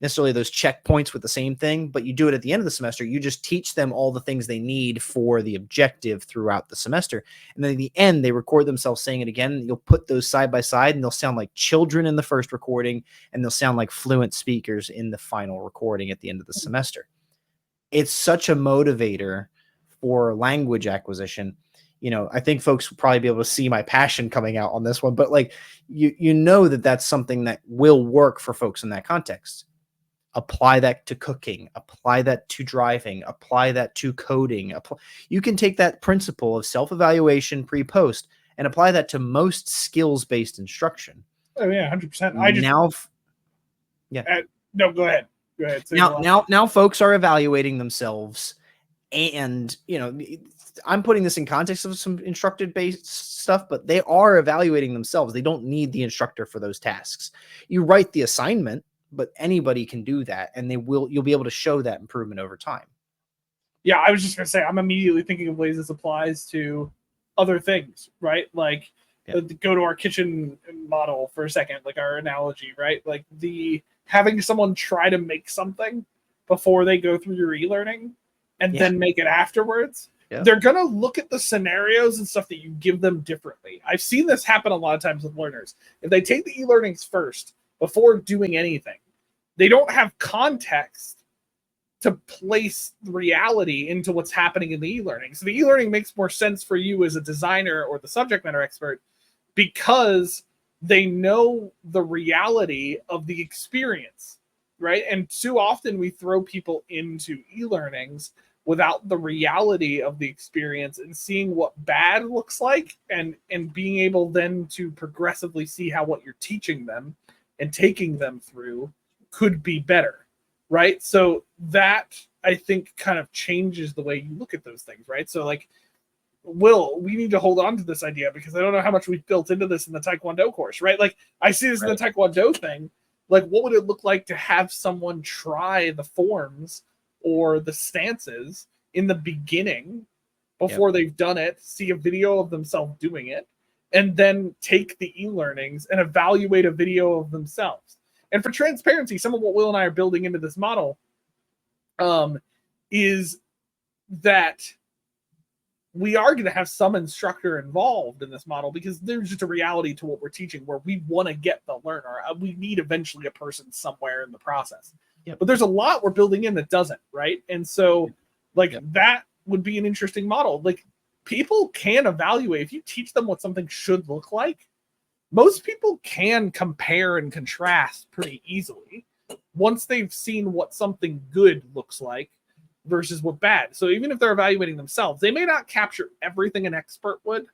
Speaker 1: necessarily those checkpoints with the same thing, but you do it at the end of the semester. You just teach them all the things they need for the objective throughout the semester. And then at the end, they record themselves saying it again. You'll put those side by side and they'll sound like children in the first recording and they'll sound like fluent speakers in the final recording at the end of the semester. It's such a motivator for language acquisition. I think folks will probably be able to see my passion coming out on this one, but like, you know that that's something that will work for folks in that context. Apply that to cooking, apply that to driving, apply that to coding. You can take that principle of self-evaluation pre-post and apply that to most skills-based instruction.
Speaker 2: Oh yeah, 100%. No, go ahead. Go ahead.
Speaker 1: Now folks are evaluating themselves, and I'm putting this in context of some instructor-based stuff, but they are evaluating themselves. They don't need the instructor for those tasks. You write the assignment, but anybody can do that, and you'll be able to show that improvement over time.
Speaker 2: Yeah, I was just gonna say, I'm immediately thinking of ways this applies to other things, right? Like, go to our kitchen model for a second, like our analogy, right? Like having someone try to make something before they go through your e-learning and then make it afterwards. Yeah. They're going to look at the scenarios and stuff that you give them differently. I've seen this happen a lot of times with learners. If they take the e-learnings first before doing anything, they don't have context to place reality into what's happening in the e-learning. So the e-learning makes more sense for you as a designer or the subject matter expert because they know the reality of the experience, right? And too often we throw people into e-learnings without the reality of the experience and seeing what bad looks like and being able then to progressively see how what you're teaching them and taking them through could be better, right? So that, I think, kind of changes the way you look at those things, right? So like, we need to hold on to this idea because I don't know how much we've built into this in the Taekwondo course, right? Like I see this in the Taekwondo thing. Like, what would it look like to have someone try the forms or the stances in the beginning before they've done it, see a video of themselves doing it, and then take the e-learnings and evaluate a video of themselves? And for transparency, some of what Will and I are building into this model is that we are going to have some instructor involved in this model because there's just a reality to what we're teaching where we want to get the learner. We need eventually a person somewhere in the process. But there's a lot we're building in that doesn't, right? And so that would be an interesting model. Like, people can evaluate. If you teach them what something should look like, most people can compare and contrast pretty easily once they've seen what something good looks like versus what bad. So even if they're evaluating themselves, they may not capture everything an expert would,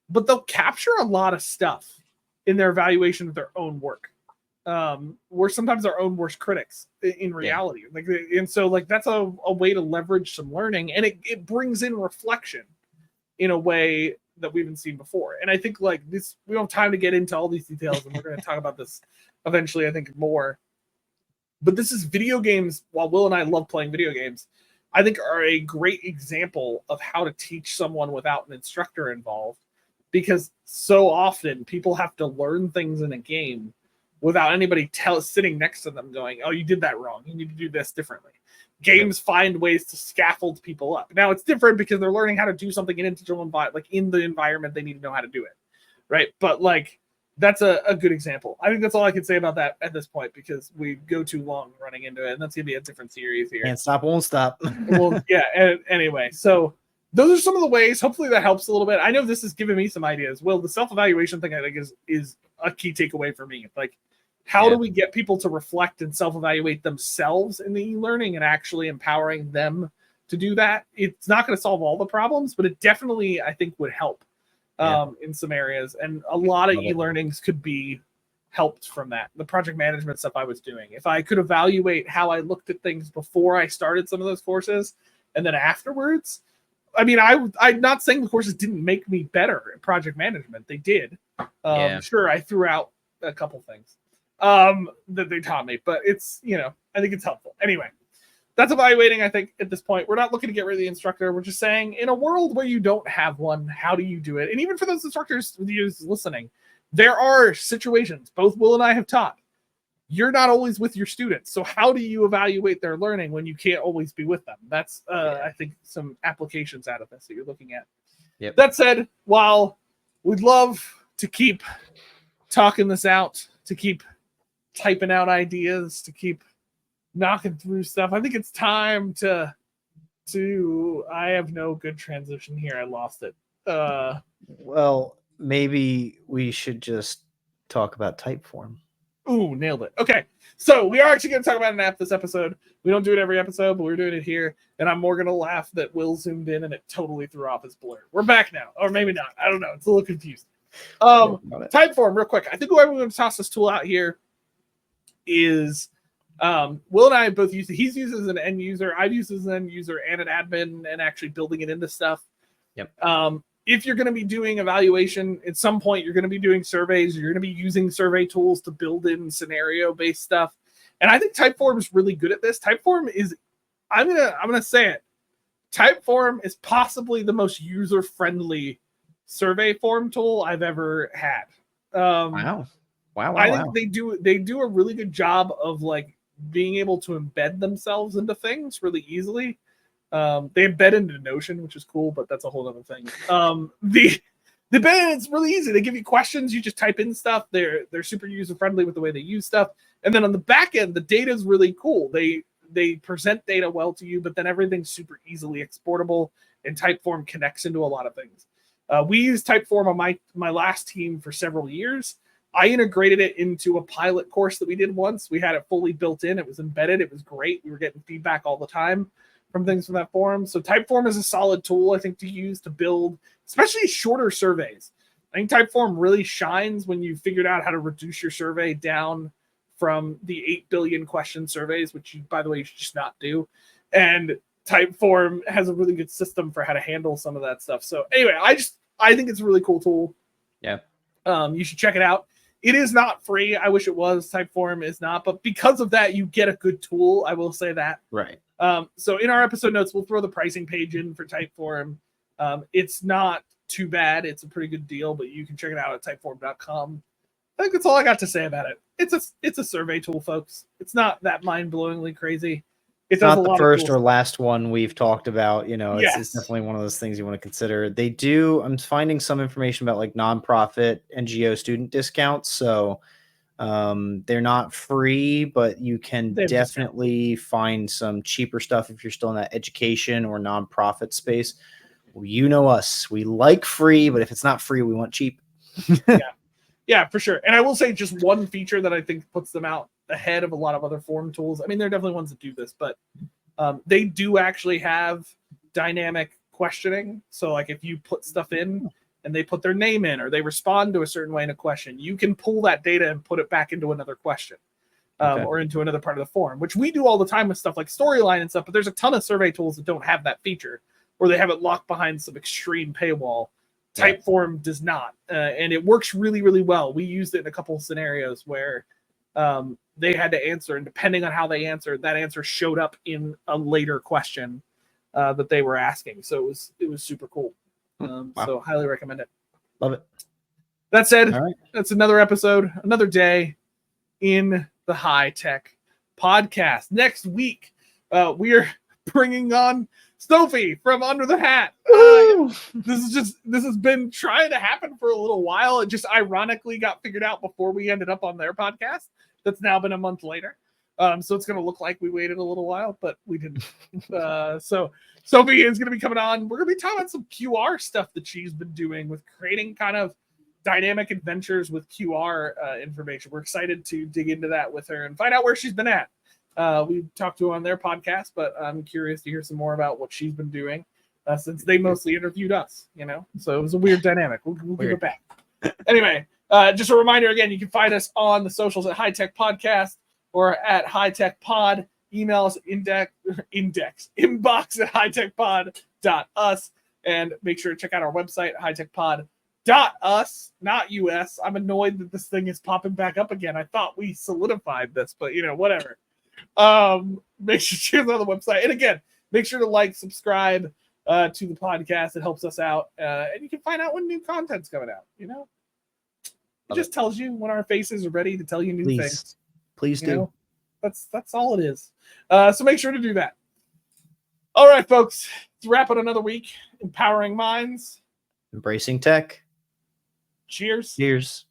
Speaker 2: but they'll capture a lot of stuff in their evaluation of their own work. We're sometimes our own worst critics in reality. And so that's a way to leverage some learning, and it brings in reflection in a way that we haven't seen before. And I think this, we don't have time to get into all these details, and we're going to talk about this eventually, I think, more. But this is video games. While Will and I love playing video games, I think are a great example of how to teach someone without an instructor involved, because so often people have to learn things in a game without anybody sitting next to them going, oh, you did that wrong. You need to do this differently. Games find ways to scaffold people up. Now, it's different because they're learning how to do something in a digital environment, in the environment they need to know how to do it, right? But that's a good example. I think that's all I can say about that at this point, because we go too long running into it, and that's going to be a different series here.
Speaker 1: Can't stop, won't stop.
Speaker 2: Well, yeah, anyway, so those are some of the ways. Hopefully that helps a little bit. I know this has given me some ideas. Well, the self-evaluation thing, I think, is a key takeaway for me. How do we get people to reflect and self-evaluate themselves in the e-learning and actually empowering them to do that? It's not going to solve all the problems, but it definitely, I think, would help in some areas. And a lot of e-learnings could be helped from that. The project management stuff I was doing, if I could evaluate how I looked at things before I started some of those courses and then afterwards, I mean, I'm not saying the courses didn't make me better at project management. They did. Sure, I threw out a couple things that they taught me, but it's, I think it's helpful. Anyway, that's evaluating. I think at this point, we're not looking to get rid of the instructor. We're just saying, in a world where you don't have one, how do you do it? And even for those instructors listening, there are situations, both Will and I have taught, you're not always with your students. So how do you evaluate their learning when you can't always be with them? That's, I think, some applications out of this that you're looking at.
Speaker 1: Yep.
Speaker 2: That said, while we'd love to keep talking this out, to keep typing out ideas, to keep knocking through stuff, I think it's time to I have no good transition here. I lost it.
Speaker 1: Well, maybe we should just talk about Typeform.
Speaker 2: Ooh, nailed it. Okay, so we are actually going to talk about an app this episode. We don't do it every episode, but we're doing it here. And I'm more going to laugh that Will zoomed in and it totally threw off his blur. We're back now, or maybe not. I don't know. It's a little confused. Typeform, real quick. I think why we're going to toss this tool out here is Will and I both use it. He's used it as an end user. I've used it as an end user and an admin and actually building it into stuff.
Speaker 1: Yep.
Speaker 2: If you're going to be doing evaluation, at some point you're going to be doing surveys. You're going to be using survey tools to build in scenario-based stuff. And I think Typeform is really good at this. Typeform is, I'm gonna say it. Typeform is possibly the most user-friendly survey form tool I've ever had.
Speaker 1: Wow.
Speaker 2: I think they do a really good job of like being able to embed themselves into things really easily. They embed into Notion, which is cool, but that's a whole other thing. The embed, it's really easy. They give you questions, you just type in stuff. They're super user friendly with the way they use stuff. And then on the back end, the data is really cool. They present data well to you, but then everything's super easily exportable, and Typeform connects into a lot of things. We used Typeform on my last team for several years. I integrated it into a pilot course that we did once. We had it fully built in. It was embedded. It was great. We were getting feedback all the time from things from that forum. So Typeform is a solid tool, I think, to use to build, especially shorter surveys. I think Typeform really shines when you figured out how to reduce your survey down from the 8 billion question surveys, which you, by the way, you should just not do. And Typeform has a really good system for how to handle some of that stuff. So anyway, I think it's a really cool tool.
Speaker 1: Yeah.
Speaker 2: You should check it out. It is not free. I wish it was. Typeform is not, but because of that, you get a good tool. I will say that.
Speaker 1: Right.
Speaker 2: So in our episode notes, we'll throw the pricing page in for Typeform. It's not too bad. It's a pretty good deal, but you can check it out at typeform.com. I think that's all I got to say about it. It's a survey tool, folks. It's not that mind-blowingly crazy.
Speaker 1: It's not the first or last one we've talked about. You know,
Speaker 2: Yes.
Speaker 1: It's definitely one of those things you want to consider. They do. I'm finding some information about like nonprofit NGO student discounts. So they're not free, but you can definitely find some cheaper stuff if you're still in that education or nonprofit space. Well, you know us. We like free, but if it's not free, we want cheap.
Speaker 2: Yeah, for sure. And I will say just one feature that I think puts them out ahead of a lot of other form tools. I mean, there are definitely ones that do this, but they do actually have dynamic questioning. So like if you put stuff in and they put their name in or they respond to a certain way in a question, you can pull that data and put it back into another question or into another part of the form, which we do all the time with stuff like Storyline and stuff. But there's a ton of survey tools that don't have that feature, or they have it locked behind some extreme paywall. Typeform does not, and it works really, really well. We used it in a couple of scenarios where they had to answer, and depending on how they answered, that answer showed up in a later question that they were asking. So it was super cool.
Speaker 1: Wow.
Speaker 2: So highly recommend it.
Speaker 1: Love it.
Speaker 2: That said,
Speaker 1: All right.
Speaker 2: That's another episode, another day in the High Tech Podcast. Next week, we are bringing on Sophie from Under the Hat. This has been trying to happen for a little while. It just ironically got figured out before we ended up on their podcast. That's now been a month later. So it's going to look like we waited a little while, but we didn't. So Sophie is going to be coming on. We're going to be talking about some QR stuff that she's been doing with creating kind of dynamic adventures with QR information. We're excited to dig into that with her and find out where she's been at. We talked to her on their podcast, but I'm curious to hear some more about what she's been doing since they mostly interviewed us, you know? So it was a weird dynamic. We'll give it back. Anyway, just a reminder again, you can find us on the socials at High Tech Podcast or at High Tech Pod. Email us inbox at hightechpod.us, and make sure to check out our website, hightechpod.us, not US. I'm annoyed that this thing is popping back up again. I thought we solidified this, but whatever. Make sure to check out the website, and again, make sure to like, subscribe to the podcast. It helps us out, and you can find out when new content's coming out. It just tells you when our faces are ready to tell you new things.
Speaker 1: Please
Speaker 2: You
Speaker 1: do.
Speaker 2: know? That's all it is. So make sure to do that. All right, folks. Let's wrap it another week. Empowering minds.
Speaker 1: Embracing tech.
Speaker 2: Cheers.
Speaker 1: Cheers.